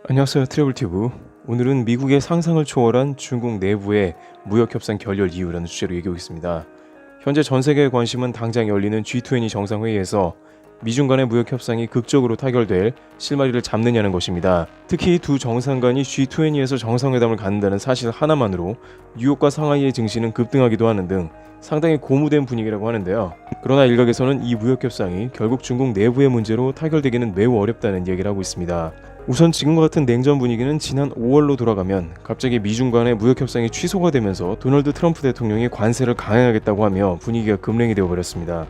안녕하세요, 트래블튜브. 오늘은 미국의 상상을 초월한 중국 내부의 무역협상 결렬 이유라는 주제로 얘기하겠습니다. 현재 전 세계의 관심은 당장 열리는 G20 정상회의에서 미중 간의 무역협상이 극적으로 타결될 실마리를 잡느냐는 것입니다. 특히 두 정상 간이 G20에서 정상회담을 갖는다는 사실 하나만으로 뉴욕과 상하이의 증시는 급등하기도 하는 등 상당히 고무된 분위기라고 하는데요. 그러나 일각에서는 이 무역협상이 결국 중국 내부의 문제로 타결되기는 매우 어렵다는 얘기를 하고 있습니다. 우선 지금과 같은 냉전 분위기는 지난 5월로 돌아가면 갑자기 미중 간의 무역협상이 취소가 되면서 도널드 트럼프 대통령이 관세를 강행하겠다고 하며 분위기가 급냉이 되어버렸습니다.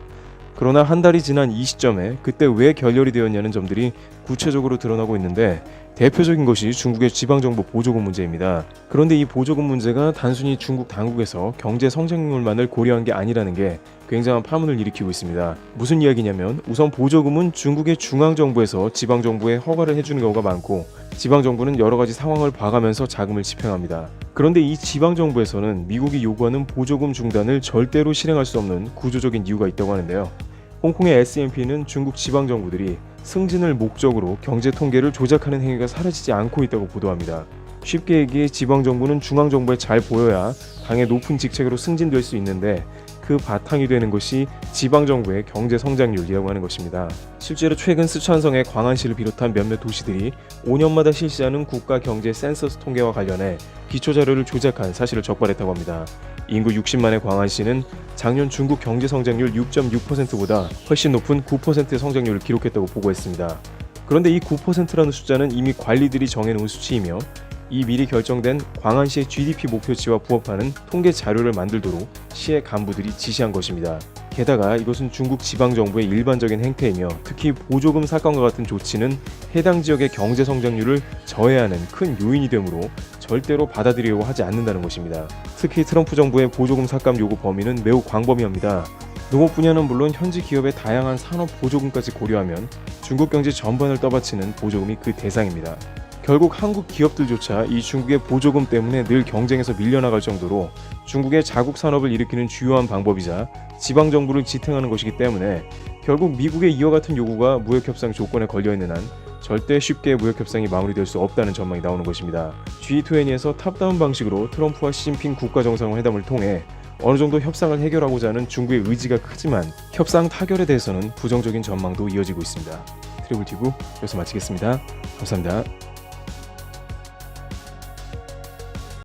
그러나 한 달이 지난 이 시점에 그때 왜 결렬이 되었냐는 점들이 구체적으로 드러나고 있는데, 대표적인 것이 중국의 지방정부 보조금 문제입니다. 그런데 이 보조금 문제가 단순히 중국 당국에서 경제 성장률만을 고려한 게 아니라는 게 굉장한 파문을 일으키고 있습니다. 무슨 이야기냐면, 우선 보조금은 중국의 중앙정부에서 지방정부에 허가를 해주는 경우가 많고, 지방정부는 여러가지 상황을 봐가면서 자금을 집행합니다. 그런데 이 지방정부에서는 미국이 요구하는 보조금 중단을 절대로 실행할 수 없는 구조적인 이유가 있다고 하는데요. 홍콩의 S&P는 중국 지방정부들이 승진을 목적으로 경제 통계를 조작하는 행위가 사라지지 않고 있다고 보도합니다. 쉽게 얘기해 지방정부는 중앙정부에 잘 보여야 당의 높은 직책으로 승진될 수 있는데, 그 바탕이 되는 것이 지방정부의 경제 성장률이라고 하는 것입니다. 실제로 최근 쓰촨성의 광안시를 비롯한 몇몇 도시들이 5년마다 실시하는 국가 경제 센서스 통계와 관련해 기초자료를 조작한 사실을 적발했다고 합니다. 인구 60만의 광안시는 작년 중국 경제 성장률 6.6%보다 훨씬 높은 9%의 성장률을 기록했다고 보고했습니다. 그런데 이 9%라는 숫자는 이미 관리들이 정해놓은 수치이며, 이 미리 결정된 광안시의 GDP 목표치와 부합하는 통계 자료를 만들도록 시의 간부들이 지시한 것입니다. 게다가 이것은 중국 지방정부의 일반적인 행태이며, 특히 보조금 사건과 같은 조치는 해당 지역의 경제 성장률을 저해하는 큰 요인이 되므로 절대로 받아들이려고 하지 않는다는 것입니다. 특히 트럼프 정부의 보조금 삭감 요구 범위는 매우 광범위합니다. 농업 분야는 물론 현지 기업의 다양한 산업 보조금까지 고려하면 중국 경제 전반을 떠받치는 보조금이 그 대상입니다. 결국 한국 기업들조차 이 중국의 보조금 때문에 늘 경쟁에서 밀려나갈 정도로 중국의 자국 산업을 일으키는 주요한 방법이자 지방정부를 지탱하는 것이기 때문에, 결국 미국의 이와 같은 요구가 무역협상 조건에 걸려있는 한 절대 쉽게 무역협상이 마무리될 수 없다는 전망이 나오는 것입니다. G20에서 탑다운 방식으로 트럼프와 시진핑 국가정상회담을 통해 어느 정도 협상을 해결하고자 하는 중국의 의지가 크지만, 협상 타결에 대해서는 부정적인 전망도 이어지고 있습니다. 트래블튜브 여기서 마치겠습니다. 감사합니다.